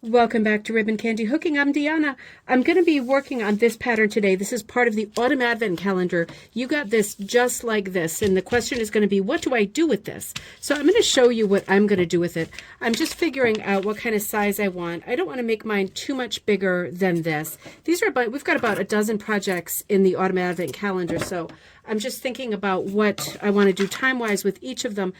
Welcome back to Ribbon Candy Hooking. I'm Deanna. I'm going to be working on this pattern today. This is part of the Autumn Advent Calendar. You got this just like this, and the question is going to be, what do I do with this? So I'm going to show you what I'm going to do with it. I'm just figuring out what kind of size I want. I don't want to make mine too much bigger than this. We've got about a dozen projects in the Autumn Advent Calendar, so I'm just thinking about what I want to do time-wise with each of them.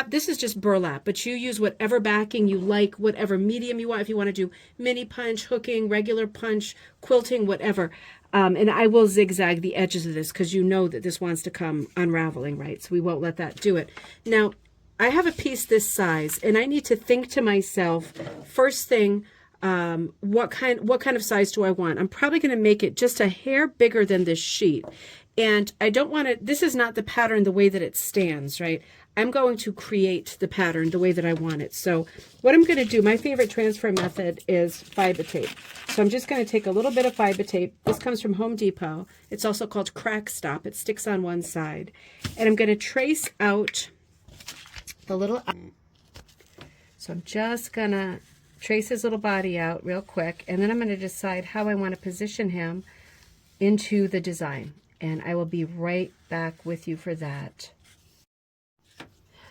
This is just burlap, but you use whatever backing you like, whatever medium you want. If you want to do mini punch, hooking, regular punch, quilting, whatever. And I will zigzag the edges of this because you know that this wants to come unraveling, right? So we won't let that do it. Now, I have a piece this size, and I need to think to myself, first thing, what kind of size do I want? I'm probably going to make it just a hair bigger than this sheet. And I don't want to, this is not the pattern the way that it stands, right? I'm going to create the pattern the way that I want it. So what I'm going to do, my favorite transfer method is fiber tape. So I'm just going to take a little bit of fiber tape. This comes from Home Depot. It's also called Crack Stop. It sticks on one side. And I'm going to trace out the little, so I'm just going to trace his little body out real quick. And then I'm going to decide how I want to position him into the design. And I will be right back with you for that.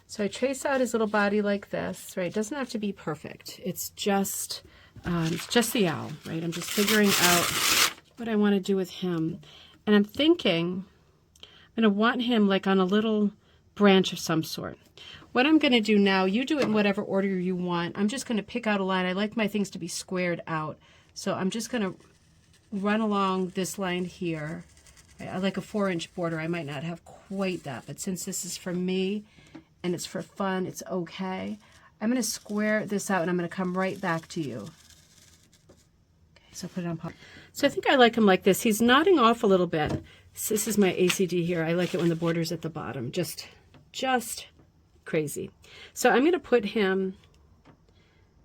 So I trace out his little body like this, right? It doesn't have to be perfect. It's just the owl, right? I'm just figuring out what I want to do with him. And I'm thinking I'm going to want him like on a little branch of some sort. What I'm going to do now, you do it in whatever order you want. I'm just going to pick out a line. I like my things to be squared out. So I'm just going to run along this line here. I like a 4-inch border. I might not have quite that, but since this is for me and it's for fun, it's okay. I'm going to square this out and I'm going to come right back to you. Okay, so put it on pause. So I think I like him like this. He's nodding off a little bit. So this is my ACD here. I like it when the border's at the bottom. Just crazy. So I'm going to put him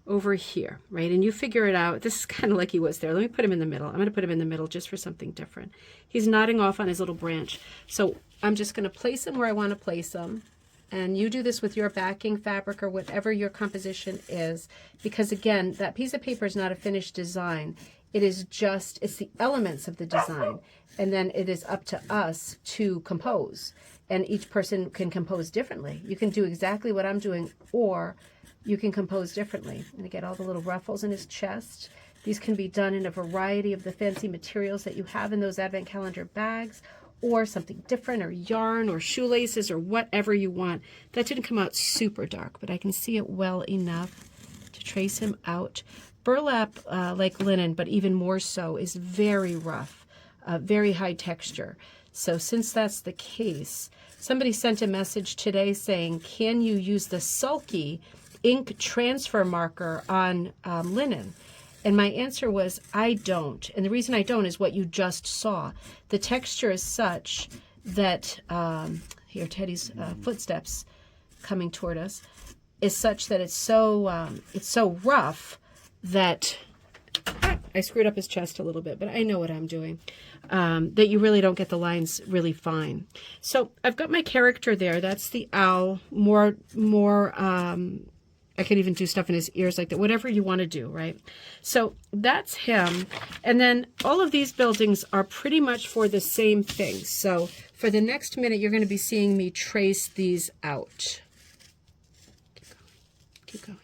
over here, right? And you figure it out. This is kind of like he was there. Let me put him in the middle. I'm going to put him in the middle just for something different. He's nodding off on his little branch. So I'm just going to place him where I want to place him. And you do this with your backing fabric or whatever your composition is. Because again, that piece of paper is not a finished design. It's the elements of the design. And then it is up to us to compose. And each person can compose differently. You can do exactly what I'm doing, or you can compose differently. And get all the little ruffles in his chest. These can be done in a variety of the fancy materials that you have in those Advent Calendar bags, or something different, or yarn, or shoelaces, or whatever you want. That didn't come out super dark, but I can see it well enough to trace him out. Burlap, like linen, but even more so, is very rough, very high texture. So since that's the case, somebody sent a message today saying, can you use the Sulky ink transfer marker on linen? And my answer was, I don't. And the reason I don't is what you just saw. The texture is such that, here, Teddy's footsteps coming toward us, is such that it's so rough that, I screwed up his chest a little bit, but I know what I'm doing, that you really don't get the lines really fine. So I've got my character there. That's the owl. I could even do stuff in his ears like that, whatever you want to do, right? So that's him. And then all of these buildings are pretty much for the same thing. So for the next minute, you're going to be seeing me trace these out. Keep going.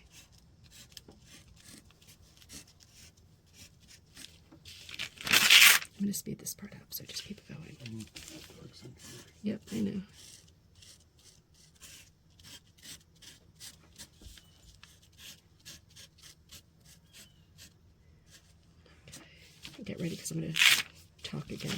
I'm going to speed this part up, so just keep it going. Yep, I know. Get ready because I'm going to talk again.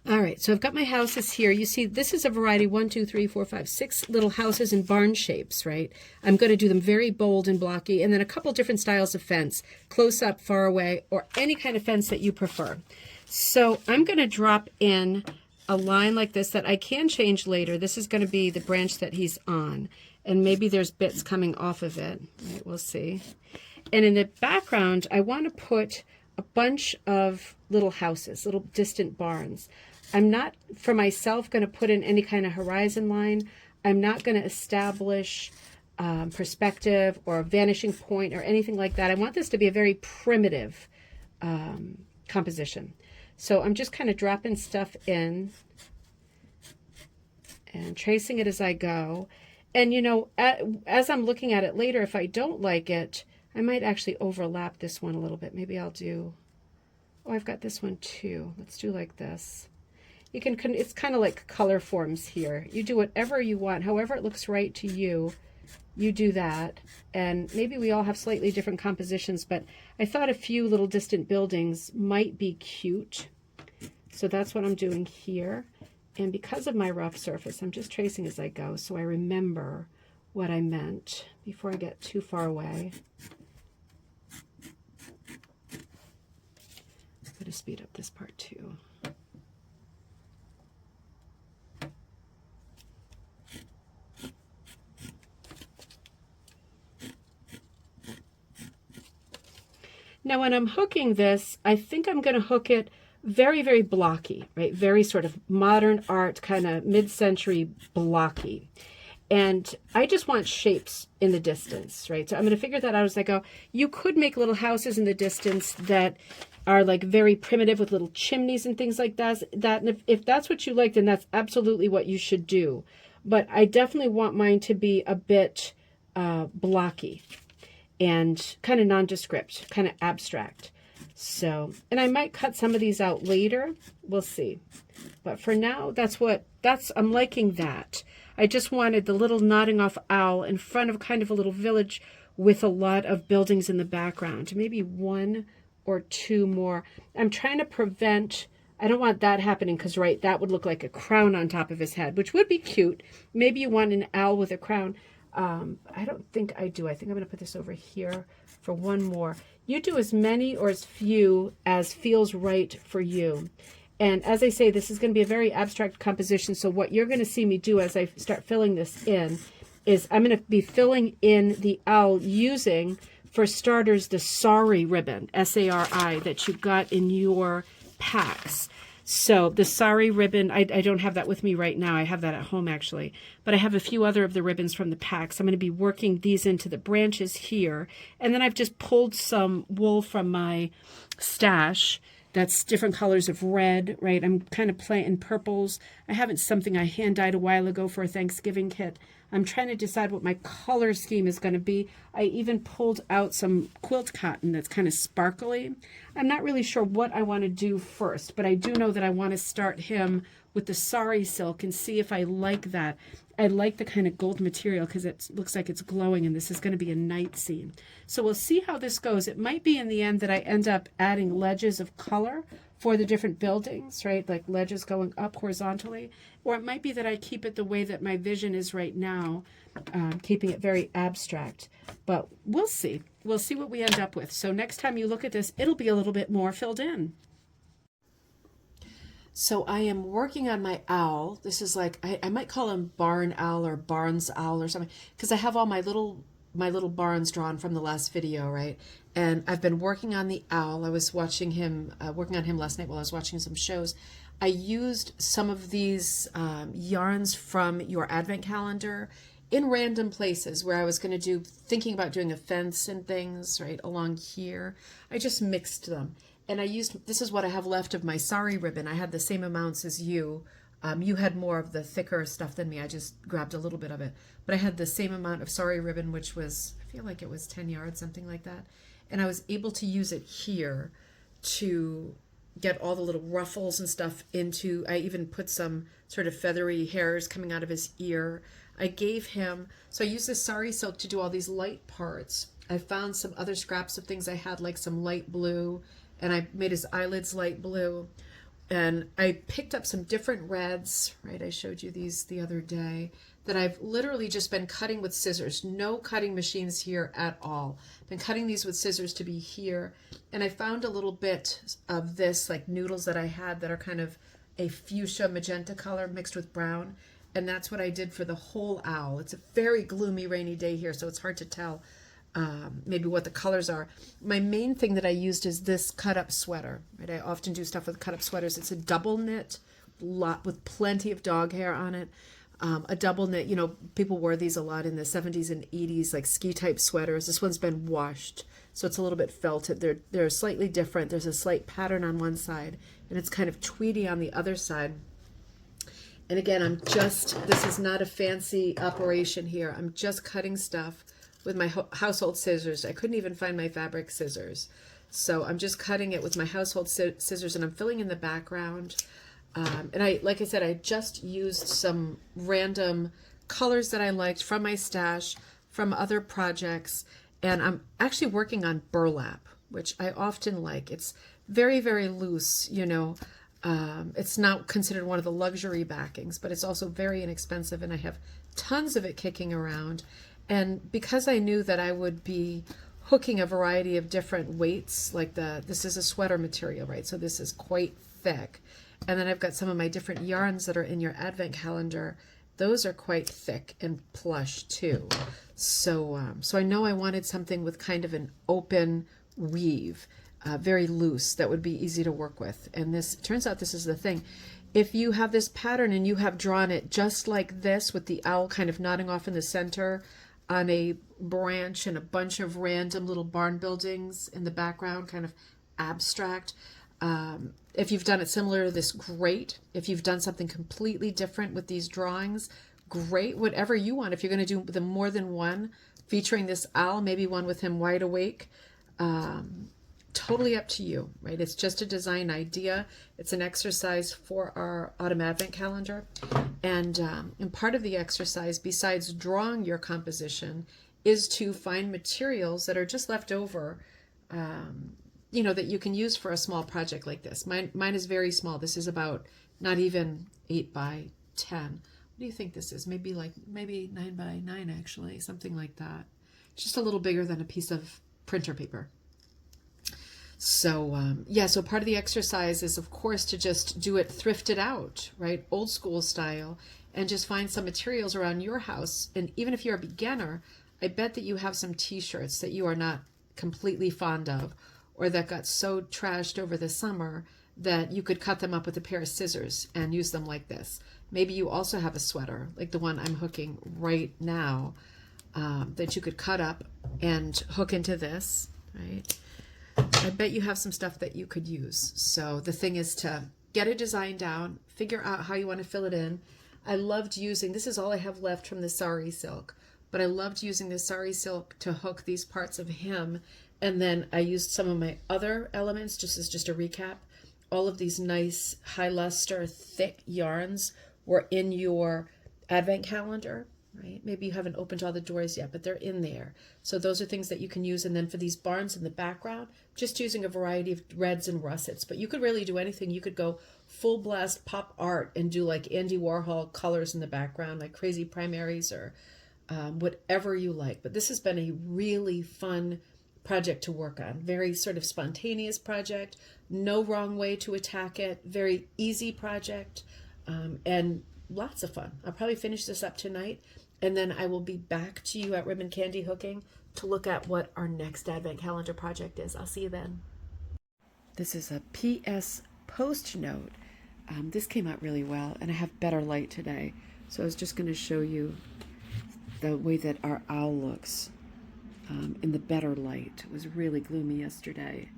All right, so I've got my houses here. You see, this is a variety, 1, 2, 3, 4, 5, 6 little houses in barn shapes, right? I'm going to do them very bold and blocky, and then a couple different styles of fence, close up, far away, or any kind of fence that you prefer. So I'm going to drop in a line like this that I can change later. This is going to be the branch that he's on, and maybe there's bits coming off of it. Right, we'll see. And in the background, I want to put a bunch of little houses, little distant barns. I'm not, for myself, going to put in any kind of horizon line. I'm not going to establish perspective or vanishing point or anything like that. I want this to be a very primitive composition. So I'm just kind of dropping stuff in and tracing it as I go. And, you know, as I'm looking at it later, if I don't like it, I might actually overlap this one a little bit. Maybe I'll do, oh, I've got this one too. Let's do like this. You can, it's kind of like color forms here. You do whatever you want, however it looks right to you, you do that. And maybe we all have slightly different compositions, but I thought a few little distant buildings might be cute. So that's what I'm doing here. And because of my rough surface, I'm just tracing as I go so I remember what I meant before I get too far away. I'm going to speed up this part too. Now when I'm hooking this, I think I'm going to hook it very, very blocky, right? Very sort of modern art, kind of mid-century blocky. And I just want shapes in the distance, right? So I'm going to figure that out as I go. You could make little houses in the distance that are like very primitive with little chimneys and things like that. And if that's what you like, then that's absolutely what you should do. But I definitely want mine to be a bit blocky and kind of nondescript, kind of abstract. So, and I might cut some of these out later. We'll see. But for now, I'm liking that. I just wanted the little nodding off owl in front of kind of a little village with a lot of buildings in the background. Maybe one or two more. I'm trying to prevent, I don't want that happening because, right, that would look like a crown on top of his head, which would be cute. Maybe you want an owl with a crown. I don't think I do. I think I'm going to put this over here for one more. You do as many or as few as feels right for you. And as I say, this is going to be a very abstract composition. So what you're going to see me do as I start filling this in is I'm going to be filling in the owl using, for starters, the Sari ribbon, S-A-R-I, that you got in your packs. So the Sari ribbon, I don't have that with me right now. I have that at home actually, but I have a few other of the ribbons from the packs. I'm going to be working these into the branches here. And then I've just pulled some wool from my stash that's different colors of red, right? I'm kind of playing in purples. I haven't something I hand dyed a while ago for a Thanksgiving kit. I'm trying to decide what my color scheme is going to be. I even pulled out some quilt cotton that's kind of sparkly. I'm not really sure what I want to do first, but I do know that I want to start him with the sari silk and see if I like that. I like the kind of gold material because it looks like it's glowing, and this is going to be a night scene. So we'll see how this goes. It might be in the end that I end up adding ledges of color for the different buildings, right? Like ledges going up horizontally. Or it might be that I keep it the way that my vision is right now, keeping it very abstract. But we'll see. We'll see what we end up with. So next time you look at this, it'll be a little bit more filled in. So I am working on my owl. This is like, I might call him Barn Owl or Barnes Owl or something, because I have all my little barns drawn from the last video, right? And I've been working on the owl. I was watching him, working on him last night while I was watching some shows. I used some of these yarns from your advent calendar in random places where I was going to do, thinking about doing a fence and things, right, along here. I just mixed them. And I used, this is what I have left of my sari ribbon. I had the same amounts as you. You had more of the thicker stuff than me. I just grabbed a little bit of it. But I had the same amount of sari ribbon, which was, I feel like it was 10 yards, something like that. And I was able to use it here to get all the little ruffles and stuff into, I even put some sort of feathery hairs coming out of his ear. I gave him, so I used this sari silk to do all these light parts. I found some other scraps of things I had, like some light blue, and I made his eyelids light blue. And I picked up some different reds, right? I showed you these the other day, that I've literally just been cutting with scissors. No cutting machines here at all. Been cutting these with scissors to be here. And I found a little bit of this, like noodles that I had that are kind of a fuchsia magenta color mixed with brown. And that's what I did for the whole owl. It's a very gloomy, rainy day here, so it's hard to tell maybe what the colors are. My main thing that I used is this cut up sweater, right? I often do stuff with cut up sweaters. It's a double knit lot with plenty of dog hair on it. A double knit, you know, people wore these a lot in the 70s and 80s, like ski type sweaters. This one's been washed, so it's a little bit felted. They're slightly different. There's a slight pattern on one side, and it's kind of tweedy on the other side. And again, this is not a fancy operation here. I'm just cutting stuff with my household scissors. I couldn't even find my fabric scissors. So I'm just cutting it with my household scissors, and I'm filling in the background. And like I said, I just used some random colors that I liked from my stash, from other projects. And I'm actually working on burlap, which I often like. It's very, very loose, you know. It's not considered one of the luxury backings, but it's also very inexpensive, and I have tons of it kicking around. And because I knew that I would be hooking a variety of different weights, like this is a sweater material, right? So this is quite thick. And then I've got some of my different yarns that are in your advent calendar. Those are quite thick and plush too. So I know I wanted something with kind of an open weave, very loose, that would be easy to work with. And this turns out this is the thing. If you have this pattern and you have drawn it just like this, with the owl kind of nodding off in the center on a branch and a bunch of random little barn buildings in the background, kind of abstract. If you've done it similar to this, great. If you've done something completely different with these drawings, great. Whatever you want. If you're going to do the more than one featuring this owl, maybe one with him wide awake, totally up to you, right? It's just a design idea. It's an exercise for our autumn advent calendar. And part of the exercise, besides drawing your composition, is to find materials that are just left over, you know, that you can use for a small project like this. Mine is very small. This is about not even 8 by 10. What do you think this is? Maybe 9 by 9, actually, something like that. It's just a little bigger than a piece of printer paper. So yeah, so part of the exercise is, of course, to just do it thrifted out, right? Old school style, and just find some materials around your house. And even if you're a beginner, I bet that you have some t-shirts that you are not completely fond of, or that got so trashed over the summer that you could cut them up with a pair of scissors and use them like this. Maybe you also have a sweater, like the one I'm hooking right now, that you could cut up and hook into this, right? I bet you have some stuff that you could use. So the thing is to get a design down, figure out how you want to fill it in. I loved using, this is all I have left from the sari silk, but I loved using the sari silk to hook these parts of him. And then I used some of my other elements, just as just a recap. All of these nice high luster, thick yarns were in your advent calendar, right? Maybe you haven't opened all the doors yet, but they're in there. So those are things that you can use. And then for these barns in the background, just using a variety of reds and russets. But you could really do anything. You could go full blast pop art and do like Andy Warhol colors in the background, like crazy primaries, or whatever you like. But this has been a really fun project to work on. Very sort of spontaneous project. No wrong way to attack it. Very easy project. And lots of fun. I'll probably finish this up tonight, and then I will be back to you at Ribbon Candy Hooking to look at what our next advent calendar project is. I'll see you then. This is a PS post note. This came out really well, and I have better light today. So I was just going to show you the way that our owl looks in the better light. It was really gloomy yesterday.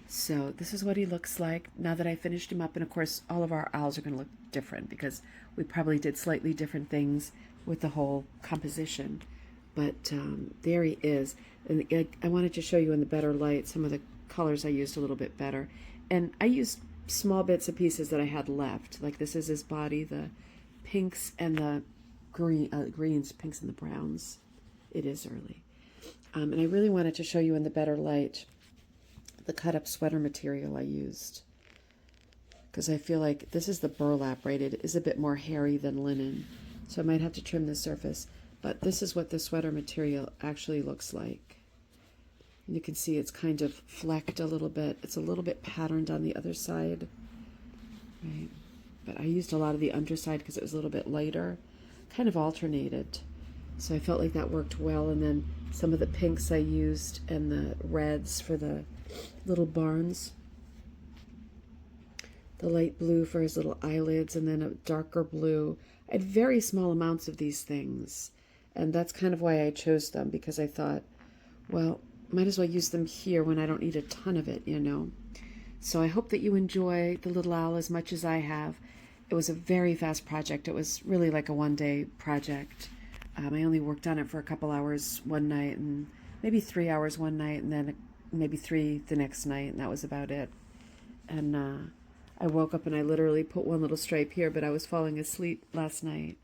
So this is what he looks like now that I finished him up. And of course, all of our owls are going to look different because we probably did slightly different things with the whole composition. But there he is. And I wanted to show you in the better light some of the colors I used a little bit better. And I used small bits and pieces that I had left. Like this is his body, the pinks and the greens, pinks and the browns. It is early. And I really wanted to show you in the better light the cut up sweater material I used, because I feel like this is the burlap, right? It is a bit more hairy than linen, so I might have to trim the surface, but this is what the sweater material actually looks like. And you can see it's kind of flecked a little bit. It's a little bit patterned on the other side, right? But I used a lot of the underside because it was a little bit lighter, kind of alternated. So I felt like that worked well. And then some of the pinks I used and the reds for the little barns, the light blue for his little eyelids, and then a darker blue I had very small amounts of these things, and that's kind of why I chose them, because I thought, well, might as well use them here when I don't need a ton of it, you know. So I hope that you enjoy the Little Owl as much as I have. It was a very fast project. It was really like a one-day project. I only worked on it for a couple hours one night, and maybe 3 hours one night, and then maybe 3 the next night, and that was about it. And I woke up and I literally put one little stripe here, but I was falling asleep last night.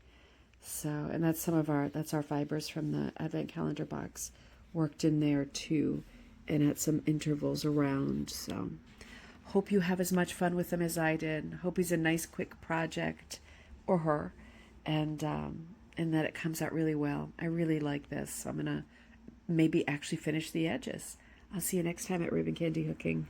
So, and that's our fibers from the Advent calendar box worked in there too, and at some intervals around. So, hope you have as much fun with him as I did. Hope he's a nice, quick project, or her, and that it comes out really well. I really like this. I'm gonna maybe actually finish the edges. I'll see you next time at Ribbon Candy Hooking.